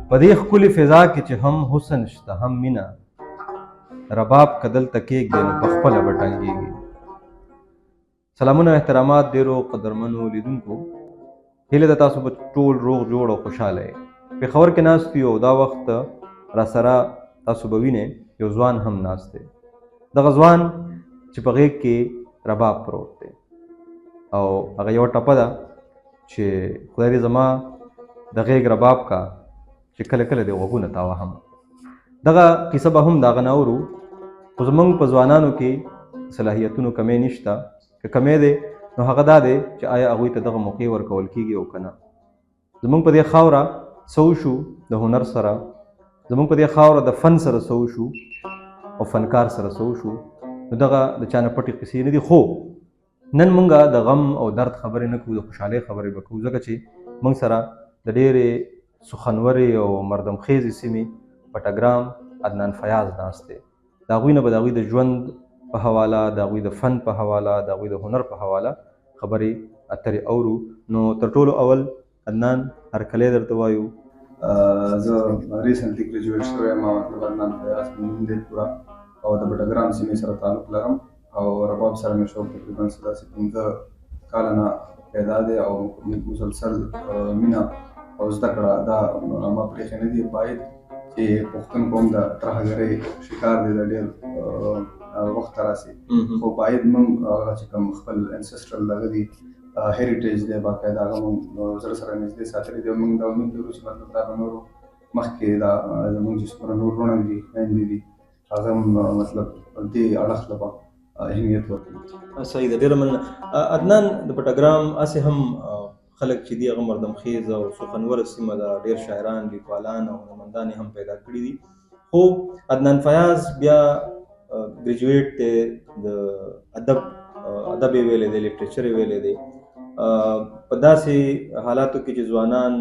په دې ښکلې فضا کې چې هم حسن شته هم مینه، رباب که دلته کېږدې نو پخپله به ټنګېږي. سلامونه احترامات ډېرو قدرمنو لیدونکو، هیله ده تاسو به ټول روغ جوړ او خوشحاله یې. پېښور کې ناست یو او دا وخت راسره تاسو به وینئ یو ځوان هم ناست دی. دغه ځوان چې په غېږ کې رباب پروت دی او هغه یوه ټپه ده چې خدای دې زما د غېږ رباب کا چې کله کله دې غوږونه تاوهم. دغه قصه به هم د هغه نه اورو، خو زموږ په ځوانانو کې صلاحیتونو کمی نشته. که کمی دی نو هغه دا دی چې آیا هغوی ته دغه موقع ورکول کېږي او که نه. زموږ په دې خاوره څه وشو د هنر سره، زموږ په دې خاوره د فن سره څه وشو او فنکار سره څه وشو، نو دغه د چا نه پټې قصې نه دي. خو نن موږ د غم او درد خبرې نه کوو، د خوشحالۍ خبرې به کوو، ځکه چې موږ سره د ډېرې سخنورې او مردم خیزې سیمې پټګرام عدنان فیاض ناست دی. د هغوی نه به د هغوی د ژوند په حواله، د هغوی د فن په حواله، د هغوی د هنر په حواله خبرې اترې اورو. نو تر ټولو اول عدنان هرکلی درته وایو. زه ریسنټلی ګریجویټ شوی یم، مطلب عدنان فیاض مې نوم دی پوره، او د بټګرام سیمې سره تعلق لرم او رباب سره مې شوق تقریبا داسې 15 کاله نه پیدا دی او مسلسل مینه او زده کړه دا ما پرېښې نه دي. باید چې پښتون قوم د ترهګرۍ شکار دی، د ډېر وخت راسي، خو باید موږ هغه چې کوم خپل انسسټرل دغه دي هیریټیج دی باقاعده هغه موږ زړه سره نږدې ساتلی دی. موږ دا امید لرو چې مطلب دا به نورو مخکې دا زموږ چې څومره نور وروڼه دي خویندې دي هغه مطلب دې اړخ ته به اهمیت ورکوي. صحیح ده، ډېره مننه. عدنان د پټګرام هسې هم خلک چې دي هغه مردم خیز او سخنوره سیمه ده، ډېر شاعران، لیکوالان او هنرمندان هم پیدا کړي دي. خو عدنان فیاض بیا ګریجویټ دی، د ادب یې ویلی دی، لیټریچر یې ویلی دی. په داسې حالاتو کې چې ځوانان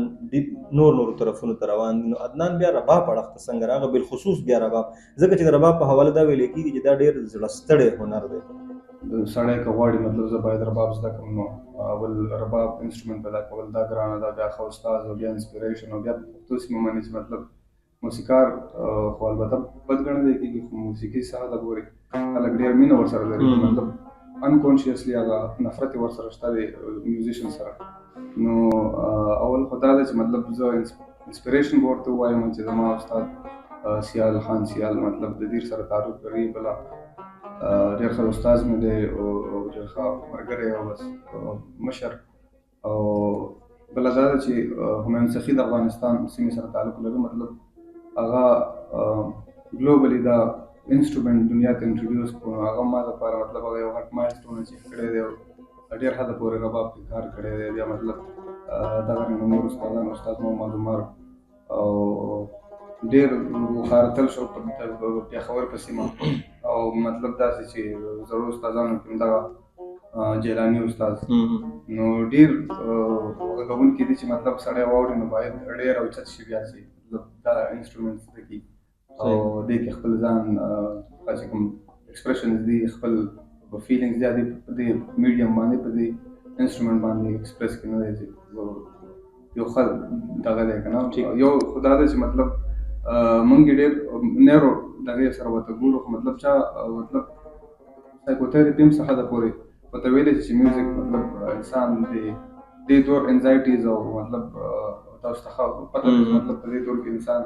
نورو طرفونو ته روان دي، نو عدنان بیا رباب اړخ ته څنګه راغی؟ بالخصوص بیا رباب، ځکه چې د رباب په حواله دا ویلی کېږي چې دا ډېر زړه ستړی هنر دی. سړی که غواړي مطلب زه باید رباب زده کړم، نو اول رباب انسټرومنټ پیدا کول دا ګرانه ده، بیا ښه استاد او بیا انسپیریشن او بیا په پښتو سیمه باندې چې مطلب موسیقار خو البته بد ګڼلی کېږي، خو موسیقي ساحه ته ګورې خلک ډېر مینه ورسره لري، مطلب انکونشیسلی هغه نفرت یې ورسره شته دی میوزیشن سره. نو اول خو دا ده چې مطلب زه انسپیریشن به ورته ووایم چې زما استاد سیال خان سیال مطلب د دیر سره تعلق لري، بله ډېر ښه استاد مې دی او ډېر ښه ملګری او بس مشر. او بله دا ده چې همایون سخي د افغانستان سیمې سره تعلق لري، مطلب هغه ګلوبلي دا انسټرومنټ دنیا ته انټروډیوس کړو، هغه ما لپاره مطلب هغه یو غټ مایلسټون اچیف کړی دی او ډېر حده پورې رباب کې کار کړی دی. بیا مطلب دغه رنګه نور استادان، استاد محمد عمر او ډېر وخارتل شو په پېښور په سیمه، او مطلب داسې چې زړو استادانو کې دغه جیلاني استاد، نو ډېر غږونکي دي چې مطلب سړی واوري نو باید ډېر اوچت شي بیا چې مطلب دا انسټرومنټ زده کړي او دې کې خپل ځان چې کوم ایکسپریشنز دي، خپل فیلینګز دي په دې میډیم باندې په دې انسټرومنټ باندې ایکسپریس کړي. نه دی چې یو ښه دغه دی که نه، یو خو دا دی چې مطلب موږ ډېر نیرو دغې سره ورته ګورو، خو مطلب چا مطلب سایکوتھراپي هم څه حده پورې ورته ویلی چې میوزیک مطلب انسان د دې دور انزایټیز او مطلب تاسو ته ښه پته ده مطلب په دې دور کې انسان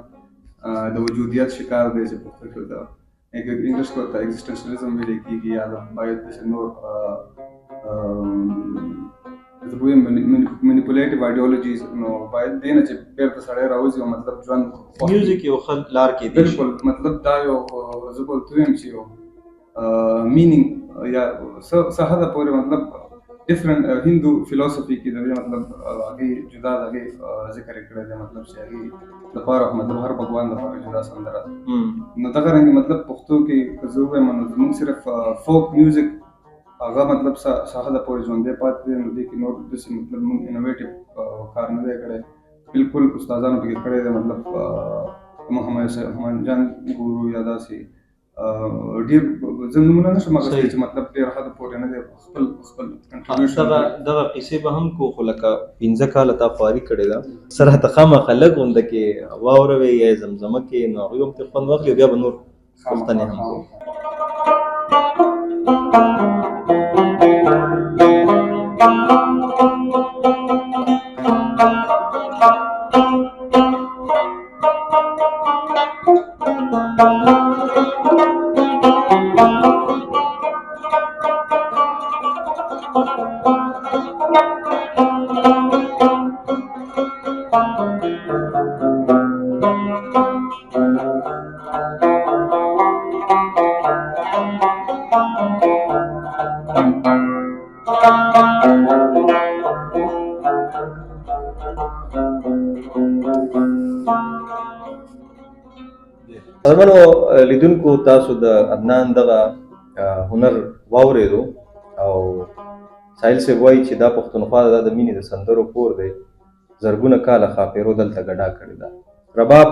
د وجودیت شکار دی چې پښتو کې د انګلیش کې ورته ایګزسټنشلیزم ویلی کېږي، یا باید داسې نور منیپولیټیو ایډیولوژیز، نو باید دې نه چې بېرته سړی راوځي او مطلب ژوند میوزیک یو ښه لار کېدی شي. بلکل مطلب دا یو زه به ورته ویم چې یو مینینګ یا څه حده پورې مطلب ډفرنٹ هندو فلسفي کې د مطلب هغې جدا د هغې ذکر یې کړی دی، مطلب چې هغې لپاره مطلب هر بګوان لپاره جدا سندره ده. نو دغه رنګې مطلب پښتو کې که زه ووایم نو زموږ صرف فوک میوزیک هغه مطلب څه حده پورې ژوندی پاتې دی، نو دې کې نور داسې مطلب موږ انوویټیو کار نه دی کړی، بلکل استادانو پکې کړی دی، مطلب محمد جان ګورو یا داسې ډېر زه نمونه نشم اخیستی صحیح. چې مطلب ډېر حده پورې نه دی خپل دغه کنټریبیوشن دغه قصې به هم کو، خو لکه 15 کاله تا خواري کړې ده سره ته خامخا لږ غونده کې واوروي یا زمزمه کې، نو هغوی هم ترې خوند واخلي او بیا به نور پوښتنې هم کوو. قدرمنو لیدونکو، تاسو د عدنان دغه هنر واورېدو او ساحل صاحب وایي چې دا پښتونخوا د مینې د سندرو کور دی، زرګونه کاله ښاپیرو دلته ګډا کړې ده. رباب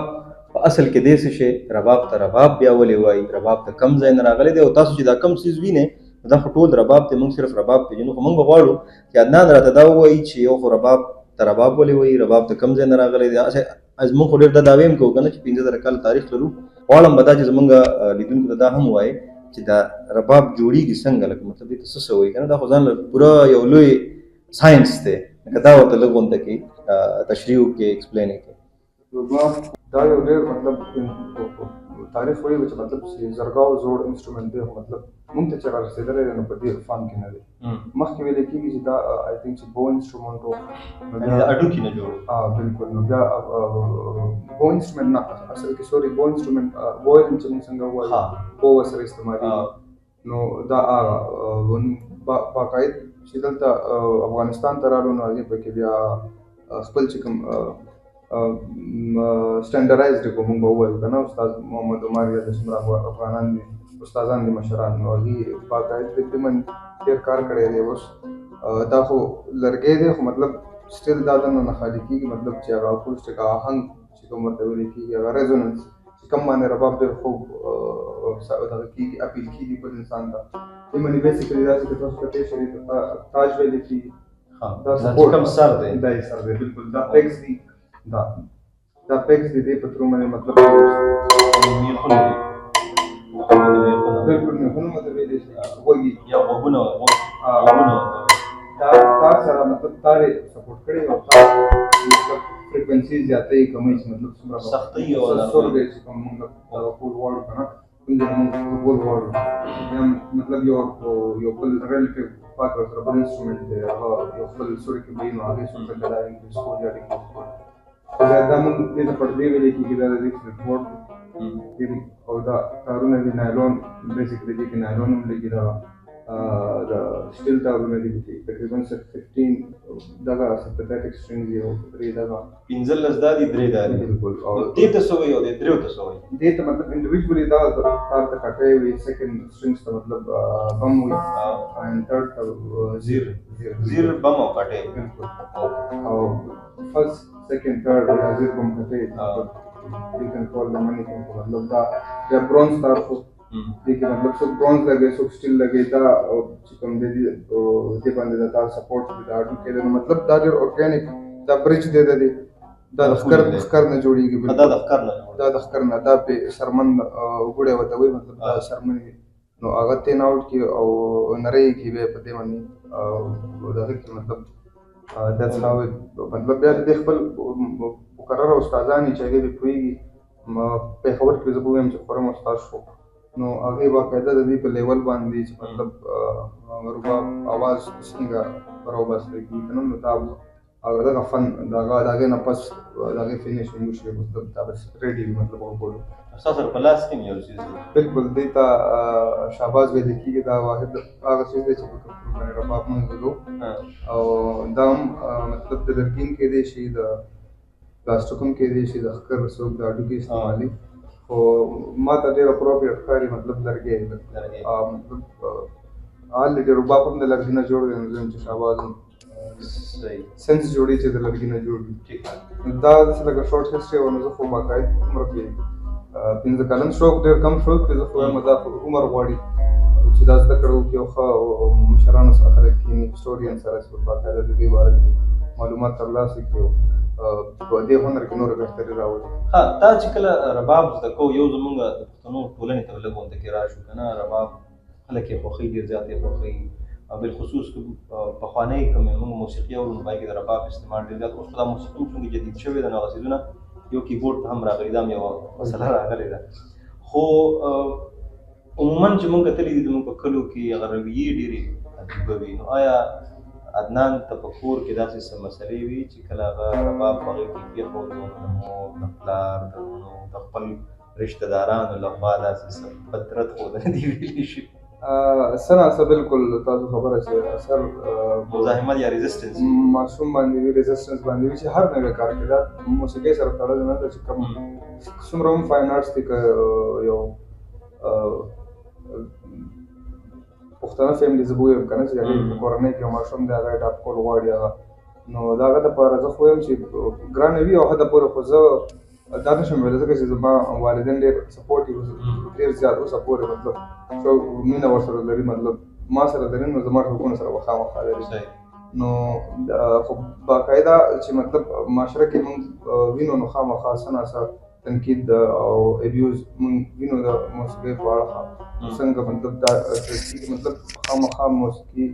په اصل کې داسې شی، رباب ته رباب بیا ولې وایي، رباب ته کم ځای نه راغلی دی، او تاسو چې دا کم څیز وینئ دا خو ټول رباب دی. موږ صرف رباب پېژنو، خو موږ به غواړو چې عدنان راته دا ووایي چې یو خو رباب ته رباب ولې وایي، رباب ته کم ځای نه راغلی دی. موږ خو ډېر دا دعوې هم کوو که نه چې 15,000 کاله تاریخ لرو. غواړم به دا چې زمونږ لیدونکو ته دا هم ووایي چې دا رباب جوړیږي څنګه، لکه مطلب دې ته څه وایي که نه. دا خو ځان له پوره یو لوی ساینس دی، لکه دا ورته لږ غونډه کې تشریح وکړي، ایکسپلین یې کړي. رباب دا یو ډېر مطلب تاریخ وایي چې مطلب چې زرګاو زوړ انسټرومنټ دی، خو مطلب موږ ته چې را رسېدلی دی نو په دې فن کې نه دی. مخکې ویل کېږي چې دا آی تھنک چې بو انسټرومنټ و، د هډوکي نه جوړ. بالکل. نو بیا بو انسټرومنټ نه، اصل کې سوري بو انسټرومنټ وایل چې موږ څنګه وایو بو ورسره استعمالېږي. نو دا باقاعد چې دلته افغانستان ته راغلو نو هغې پکې بیا خپل چې کوم سټنډرایزډ کو موږ به ووایو که نه، استاد محمد عمر یا د څومره افغانان دي استادان دي مشران، نو هغې باقاعد د دې باندې ډېر کار کړی دی. اوس دا خو لرګی دی، خو مطلب سټیل دا دننه نه خالي کېږي، مطلب چې هغه اکوسټیک آهنګ چې کوم ورته ویل کېږي، هغه ریزوننس چې کوم باندې رباب ډېر خوب دغه کېږي، اپیل کېږي بل انسان ته. دې باندې بیسیکلي داسې که تاسو کتلی شئ تاج ویلې کېږي، دا کوم سر دی، دا یې سر دی. بالکل. دا پیکس دي، دا پیکس دي، دې په ترو باندې مطلب میخونه دي. بالکل میخونه ماته ویلی شي، غوږي یا غوږونه تار سره مطلب تار یې سپورټ کړی او تار مطلب فریکونسي زیاتوي کموي چې مطلب څومره سختۍ او سور دی چې کوم موږ کول غواړو که نه، کوم ځای موږ کول غواړو. بیا مطلب یو بل ریلیټیو پات ورسره بل انسټرومنټ دی، هغه یو خپل سوري کې وایي نو هغې سور ته دا انکریز کول یا ډیکریز کول. دا موږ دې ته پردې ویلې کېږي، دا د دې فلټ بورډ دی او دا تارونه دي نایلون، بیسیکلي دې کې نایلون هم لګي، دا سټیل تارونه دي چې تقریبا 15 دغه سمپتھیټک سټرینګز دي او 3 دغه 15 دا دي 3 دا دي. بالکل. او دې ته څه وایي او دې درېو ته څه وایي؟ دې ته مطلب انډیویجولي دا تار ته کټی وي، سیکنډ سټرینګز ته مطلب بم وي، اینډ تھرډ ته زیر بم او کټی. بالکل. او فرست سیکنډ تھرډ یا زیر بم کټی you can call them anything. مطلب دا یا برونز تار خو دې کې مطلب څوک برونز لګوي څوک سټیل لګوي، دا چې کوم دی دې باندې دا تار سپورټ دی دا هډوکی دی. نو مطلب دا ډېر ارګانیک دا برج دی د دې، دا د ښکر نه جوړېږي. دا د ښکر نه دا د ښکر نه، دا پې سرمن ګوړی ورته وایي، مطلب دا سرمن وي نو هغه تین آوټ کړي او نری کړي بیا په دې باندې دغه کې مطلب that's how it مطلب بیا د دې خپل مقرره استادان چې هغې پې پوهېږي. پېښور کې زه به ووایم چې خورم استاد شو نو هغې باقاعده د دې په لیول باندې چې مطلب رباب اواز څنګه راوباسلی کېږي که نه، نو دا دغه فن د هغې نه پس د هغې فینیشینګ وشي، مطلب دا بس ریډي وي مطلب ورکولو. ستاسو په لاس کې یو څیز دی. بالکل. دې ته شهباز ویل کېږي، دا واحد هغه څیز دی چې په کلتور باندې رباب موږ لرو. او دا هم مطلب د لرګین کېدی شي، د پلاسټیک هم کېدی شي، د ښکر څوک د هډوکي استعمالي، خو ما ته ډېر اپروپریټ ښکاري مطلب لرګی مطلب آلریډي رباب هم د لرګي نه جوړ دی. نو زه یم چې شهباز هم سنس جوړي چې د لرګي نه جوړ وي. دا داسې لکه شورټ هسټري وه. نو زه خو باقاعد عمر کې 15 کلن شوق ډېر کم شوق دی، زه خو وایم دا خو عمر غواړي چې دا زده کړه وکړي او ښه مشرانو سره خلک کښېني، هسټورین سره چې په باقاعده د دې باره کې معلومات ترلاسه کړي او په دې هنر کې نوره بهتري راولي. ها تا چې کله رباب زده کوو یو زمونږ د پښتنو ټولنې ته لږ غونډه کې راشو که نه رباب خلک یې خوښوي ډېر زیات یې خوښوي بالخصوص که پخوانۍ کومې موږ موسیقي اورو نو پای کې د رباب استعمال ډېر زیات اوس خو دا موسیقي هم چونکې جدید شوې ده نو هغه څیزونه یو کیبورډ ته هم راغلي دا هم یوه مسله راغلې ده خو عموما چې موږ کتلي دي زموږ په کلو کې هغه رویې ډېرې عجیبه وي نو آیا عدنان ته په کور کې داسې څه مسلې وي چې کله هغه رباب په هغې کې کېښود نو د مور د پلار د لوڼو د خپل رشته دارانو لخوا داسې څه فطرت ښودنه دي ویلي شي څه ناڅه بالکل تاسو خبره چې اثر مزاحمت یا ریزسټنس ماشوم باندې وي ریزسټنس باندې وي چې هر نوی کار کې دا موسیقۍ سره تړلی نه ده چې کوم څومره هم فاین آرټس دی که یو پښتانه فیملي زه به ووایم که نه چې هغې په کورنۍ کې یو ماشوم دی هغه ډاپ کول غواړي هغه نو د هغه دپاره زه خو وایم چې ګرانه وي او حده پورې خو زه دا نشم ویلی ځکه چې زما والدین ډېر سپورټیو ډېر زیات اوسه پورې مطلب مینه ورسره لري مطلب ما سره لري نو زما شوقونه سره به خامخا لري نو خو باقاعده چې مطلب معاشره کې مونږ وینو نو خامخا څه ناڅه تنقید او ابیوز مونږ وینو د موسیقۍ په اړه څنګه مطلب دا مطلب خامخا موسیقي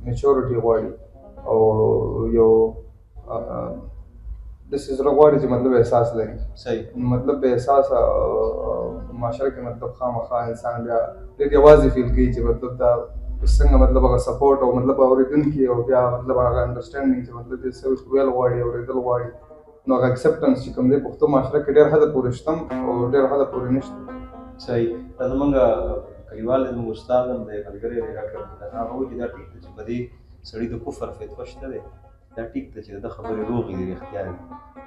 میچورټي غواړي او یو داسې زړه غواړي چې مطلب احساس لري صحیح مطلب بې احساسه معاشره کې مطلب خامخا انسان بیا ډېر یوازې فیل کوي چې مطلب دا څنګه مطلب هغه سپورټ او مطلب اورېدونکي او بیا مطلب هغه انډرسټینډینګ چې مطلب دې څه ویل غواړي اورېدل غواړي نو هغه اکسپټنس چې کوم دی پښتو معاشره کې ډېر حده پورې شته او ډېر حده پورې نشته. صحیح دا زمونږ کلیوال دی زموږ استاد هم دی ملګری دی ډاکټر هغه وایي چې دا ټیک ده چې په دې سړي د کفر فتوا شته دی دا ټیک ده چې د خبرې روغې دي رښتیا دي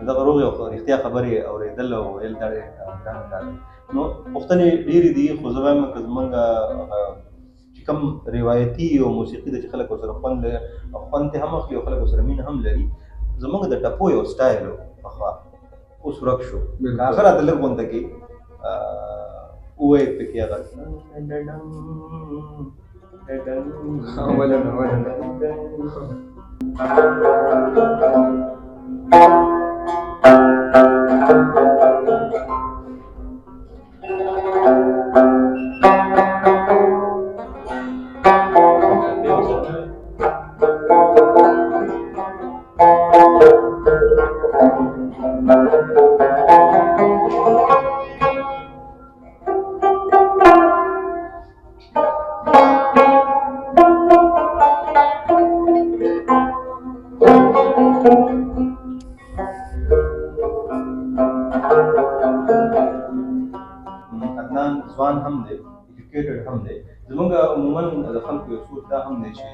دغه روغې او رښتیا خبرې اورېدل او ویل دا ډېر ګران کار دی نو پوښتنې ډېرې دي خو زه وایم که زمونږ چې کوم روایتي او موسیقي ده چې خلک ورسره خوند یې هم اخلي او خلک ورسره مینه هم لري زمونږ د ټپو یو سټایل و پخوا اوس ورک شو که هغه راته لږ غونډه کې ووایې پکې هغه ځوان هم دی ایجوکیټډ هم دی زمونږ عموما د خلکو یو سوچ دا هم دی چې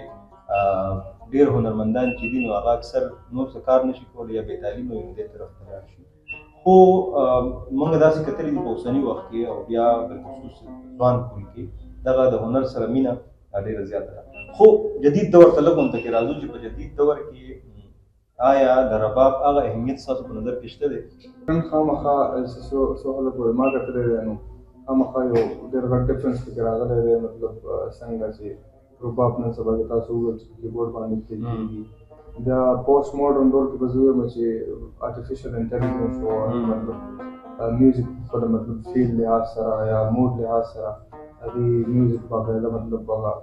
ډېر هنرمندان چې دي نو هغه اکثر نور څه کار نشي کولی یا بې تعلیمه وي نو دې طرف ته لاړ شي خو موږ داسې کتلي دي په اوسني وخت کې او بیا بالخصوص ځوان کول کې دغه د هنر سره مینه ډېره زیاته ده خو جدید دور ته لږ غونډه کې راځو چې په جدید دور کې آیا د رباب هغه اهمیت ستاسو په نظر کې شته دی؟ خامخا څو حاله پورې ما کتلی دی نو خامخا یو ډېر غټ ډفرنس پکې راغلی دی مطلب څنګه چې رباب نن سبا کې تاسو وویل چې کیبورډ باندې پلی کېږي دا پوسټ موډرن دور کې به زه ووایم چې آرټیفیشل انټیلیجنس و مطلب میوزیک په مطلب فیل لحاظ سره یا موډ لحاظ سره هغې میوزیک باقاعده مطلب هغه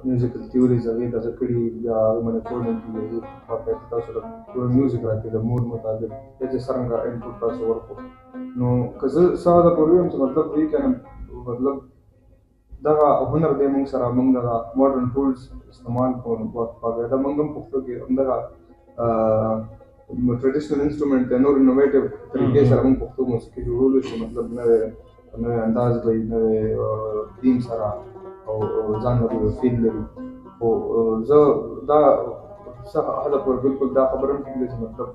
میوزیکل تیوریز هغې ډزه کړي بیا هغه باندې کوډینګ کېږي باقاعده تاسو ته پوره میوزیک راکړي د موډ مطابق یا چې څرنګه انپوټ تاسو ورکړو نو که زه څه حده پورې ووایم چې مطلب وی کنه مطلب دغه هنر دی موږ سره موږ دغه ماډرن ټولز استعمال کوو نو باقاعده موږ هم پښتو کې همدغه ټریډیشنل انسټرومنټ دی نور انوویټیو طریقې سره موږ پښتو موسیقي جوړولو چې مطلب نوی انداز به وي نوی تیم سره او ځان له یو فیل لري خو زه دا څه حده پورې بالکل دا خبره هم کېږي چې مطلب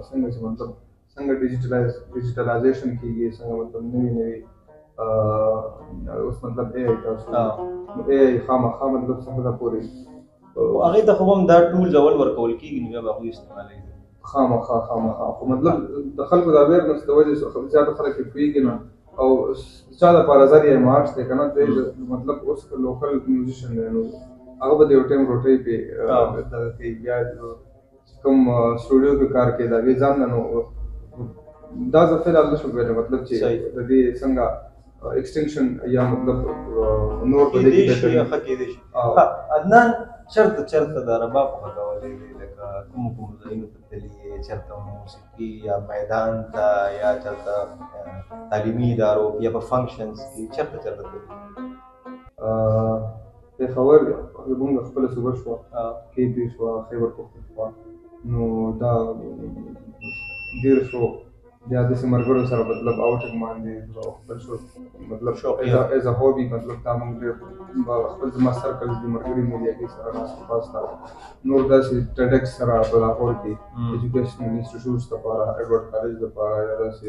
څنګه چې مطلب څنګه ډیجیټلایزیشن کېږي څنګه مطلب نوي اوس مطلب اے آی تاسو نو اے آی خامخا مطلب څه حده پورې هغې ته خو هم دا ټولز اول ورکول کېږي نو بیا به هغوی استعمالوي خامخا خو مطلب د خلکو د اویرنس د وجې زیاته خلک یې پوهېږي نه او چا لپاره ذریعه معاش دی که نه دی مطلب اوس لوکل میوزیشن دی نو هغه به د یو ټایم روټۍ پې دغه کوي بیا کوم سټوډیو کې کار کوي د هغې ځان نه نو دا زه فعل نه شم ویلی مطلب چې د دې څنګه ایکسټینکشن یا مطلب نور په دې کې ښه کېدی شي عدنان چېرته د رباب غږولی دی لکه کومو ځایونو ته تللي یې چېرته موسیقي یا میدان ته یا چېرته تعلیمي ادارو یا په فنکشنز کې چېرته تللي پېښور زموږ خپله صوبه شوه کیپي شوه خیبر پښتونخوا نو دا ډېر شو بیا داسې ملګرو سره مطلب آوټنګ باندې خپل شو مطلب ایز ا هوبي مطلب دا موږ ډېر خپل زما سرکلز دي ملګري مې دي هغې سره ناست پاسته نور داسې ټیډکس سره په لاهور کې ایجوکیشنل انسټیټیوټس لپاره ایډورډ کالج لپاره یا داسې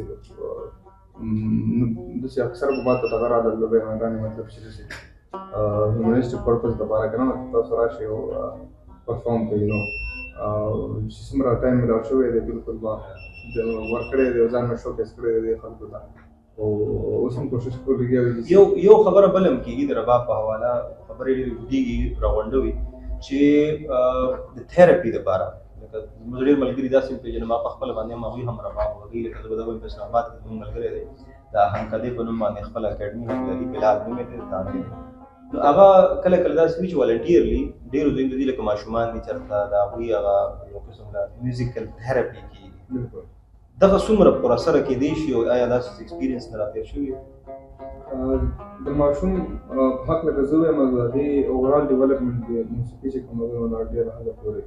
اکثر به ما ته دغه راغلل بیانګانې مطلب چې داسې هیومنسټک پرپز لپاره که نه تاسو راشئ او پرفارم کوئ نو چې څومره ټایم میلاو شوی دی بلکل ما ورکړی دی او ځان مې شوکیس کړی دی خلکو ته او اوس هم کوشش کوو لګیا یو خبره بل هم کېږي د رباب په حواله خبرې ډېرې اوږدېږي راغونډوي چې د تھیرپي دپاره لکه زموږ ډېر ملګري داسې وپېژنم ما په خپله باندې هم هغوی هم رباب غږوي لکه زه به دا وایم په اسلام آباد کې زموږ ملګری دی د هنکدې په نوم باندې خپله اکاډمي هم لري بلال نوم یې دی تانې دی نو هغه کله کله داسې وي چې والنټیرلي ډېرو ځایونو ته ځي لکه ماشومان دي چېرته د هغوی هغه یو قسم د میوزیکل تھیرپي کېږي دغه څومره پر اثره کېدی شي او آیا داسې ایکسپیرینس نه راتېر شوي د ماشوم په هکله که زه ووایم د هغې اوورال ډیولپمنټ د موسیقي چې کوم دی نو ډېره حده پورې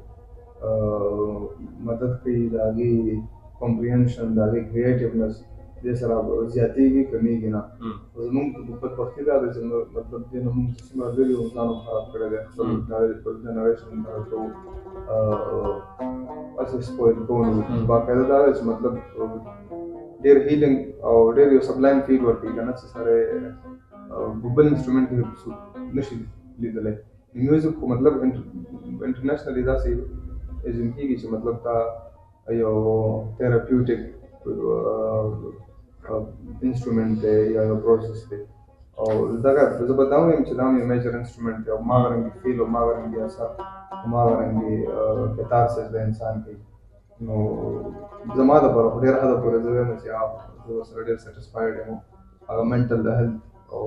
مدد کوي د هغې کمپریهنشن د هغې کریټیونس دې سره زیاتېږي کمیږي نه زموږ بدبختي دا ده چې مطلب دې نه مونږ څومره لرې یو ځان خراب کړی دی خپل جنریشن دغه کوو هسې سپویل کوو نو باقاعده دا ده چې مطلب ډېر هیلینګ او ډېر یو سبلایم فیل ورکوي که نه چې سړی په بل انسټرومنټ کې نشي لیدلی میوزیک خو مطلب انټرنیشنلي داسې ایزم کېږي چې مطلب دا یو تھیراپیوټک انسټرومنټ دی یا یو پروسس دی او دغه زه به دا ووایم چې دا هم یو میجر انسټرومنټ دی او هماغرنګې فیل او هماغرنګې اثر هماغرنګې کتارسس د انسان کوي نو زما دپاره خو ډېره حده پورې زه وایم چې زه ورسره ډېر سیټسفاید یم هغه منټل د هیلث او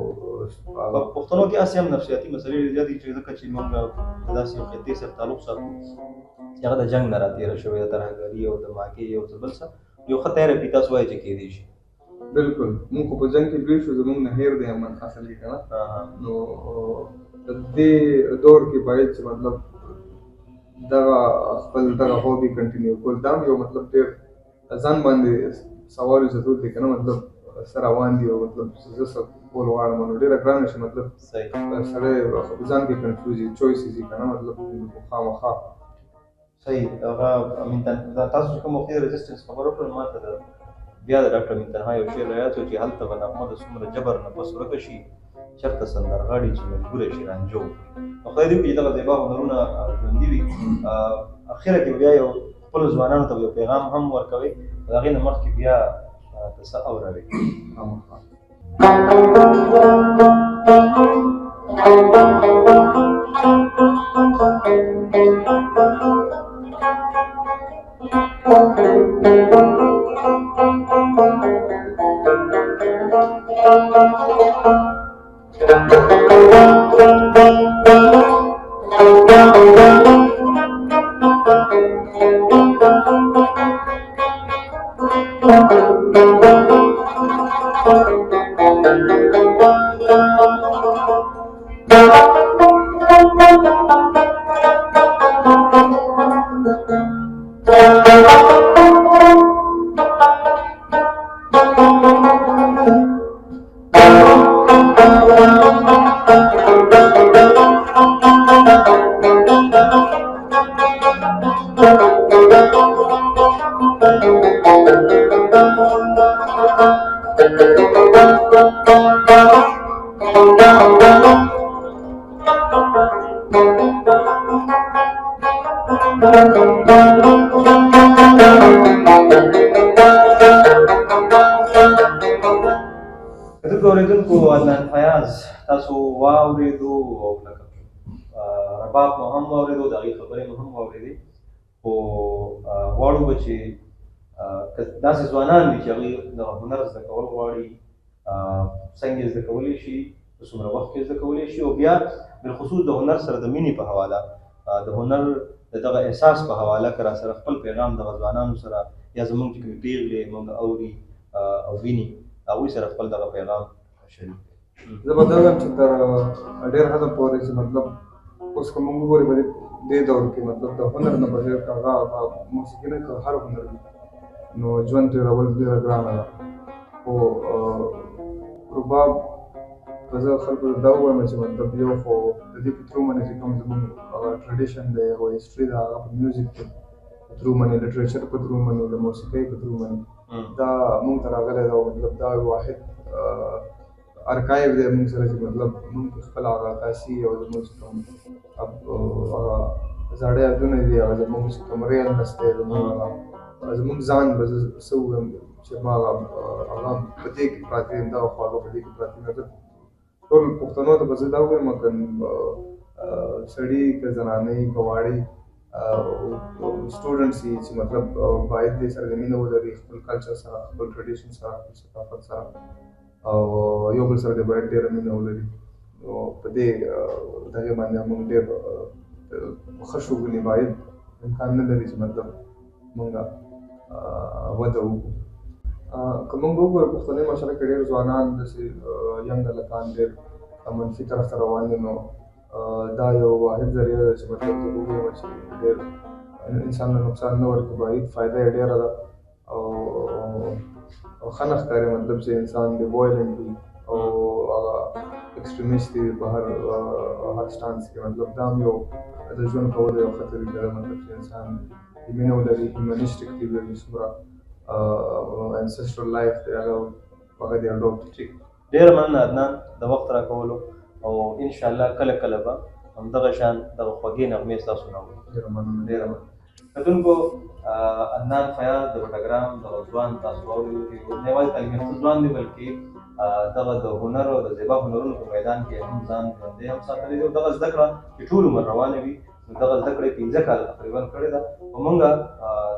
په پښتنو کې هسې هم نفسیاتي مسلې ډېرې زیاتې چې ځکه چې موږ داسې یو خطې سره تعلق ساتو چې هغه د جنګ نه راتېره شوې ده ترهګري او د ماکې یو څه بل څه یو ښه تھیراپي تاسو وایئ چې کېدی شي بلکل مونږ خو په جنګ کې لوی شو زموږ نه هیر دی امن اصل کې که نه نو د دې دور کې باید چې مطلب دغه خپل دغه هوبي کنټینیو کول دا هم یو مطلب ډېر ځان باندې سوال وزدود دی که نه مطلب څه روان دي او مطلب زه څه کول غواړم نو ډېره ګرانه شي مطلب سړی ځان کې کنفیوز وي چویسز وي که نه مطلب خامخا صحیح هغه امین تاسو چې کوم وختي د ريزسټنس خبره وکړل ما ته بیا د ډاکټر امین تنها یو شعر رایاد شو چې هلته به نغمه د څومره جبر نه پس ورکه شي چېرته سندرغاړي چې مجبوره شي رانجو نو خدای دې وکړي چې دغه زیبا هنرونه ژوندي وي اخره کې بیا یو خپلو ځوانانو ته یو پیغام هم ورکوئ د هغې نه مخکې بیا ته څه اوروئ اوریدونکو عدنان فیاض تاسو واورېدو او لکه رباب مو هم واورېدو، د هغې خبرې مو هم واورېدې، خو غواړو به چې که داسې ځوانان دي چې هغوی د هنر زده کول غواړي، څنګه یې زده کولی شي، په څومره وخت کې زده کولی شي، او بیا بالخصوص د هنر سره د مینې په حواله، د هنر د دغه احساس په حواله که راسره خپل پیغام دغه ځوانانو سره یا زموږ چې کومې پیغلې موږ اوري او ویني هغوی سره خپل دغه پیغام شریک کړي. زه به دا وایم چې تر ډېر حده پورې چې مطلب اوس که موږ وګورو په دې دور کې مطلب د هنر نه بغیر که هغه موسیقي نه که هر هنر وي نو ژوند تېرول ډېره ګرانه ده. خو رباب که زه خلکو ته دا ووایم چې مطلب یو خو د دې په ترو باندې چې کوم زموږ هغه ټرډیشن دی او هسټري ده هغه په میوزیک کې په ترو باندې لټریچر په ترو باندې د موسیقۍ په ترو باندې دا موږ ته راغلی ده او مطلب دا واحد ارکایو دی موږ سره چې مطلب موږ خپل هغه عکاسي او زموږ چې کوم هغه زاړه یادونه دي هغه زموږ چې کوم ریلنس دی زموږ ځان به زه څه ووایم چې ما هغه په دې کې پراته یم دغه خواږه په دې کې پراته یم. ټول پښتنو ته به زه دا ووایم که سړي که زنانې که واړی سټوډنټس یي چې مطلب باید دې سره د مینه ولري خپل کلچر سره خپل ټرډیشن سره خپل ثقافت سره او یو بل سره دې باید ډېره مینه ولري. نو په دې دغې باندې موږ ډېر ښه شو ولې باید امکان نه لري چې مطلب موږ وده وکړو. که موږ وګورو پښتني معاشره کې ډېر ځوانان داسې ینګ هلکان ډېر منفي طرف ته روان دي، نو دا یو واحد ذریعه ده چې مطلب زه به ووایم چې ډېر انسان له نقصان نه ورکړي، باید فایده یې ډېره ده او ښه نه ښکاري مطلب چې انسان دې وایلنټ وي او هغه ایکسټریمیسټ وي په هر سټانس کې. مطلب دا هم یو د ژوند کولو یو ښه طریقه ده مطلب چې انسان دې مینه ولري، هیومنسټک دې ولري، څومره انسسټرل لایف دی هغه دې اډاپټ کړي. ډېره مننه عدنان د وخت راکولو او انشاءالله کله کله به همدغه شان دغه خوږې نغمې ستاسو نه اورو. ډېره مننه. ډېره مننه. کتونکو عدنان فیاض د بټګرام دغه ځوان تاسو واورېدو چې نه یوازې تعلیم یافته ځوان دی بلکې دغه د هنر او د زیبا هنرونو په میدان کې هم ځان ژوندی هم ساتلی دی او دغه زده کړه چې ټول عمر روانه وي نو دغه زده کړه یې 15 کاله تقریبا کړې ده او موږ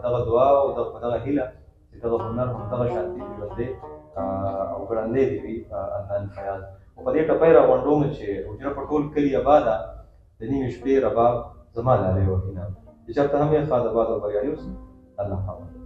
دغه دعا او دغه هیله چې دغه هنر همدغه شانتي ژوندی او ګړندی دې وي عدنان فیاض. او په دې ټپۍ راغونډوم چې حجره په ټول کلي اباده د نیمې شپې رباب زما لالې وهینه چې چېرته هم یې ښاد اباد او بریالي اوسه. الله حافظ.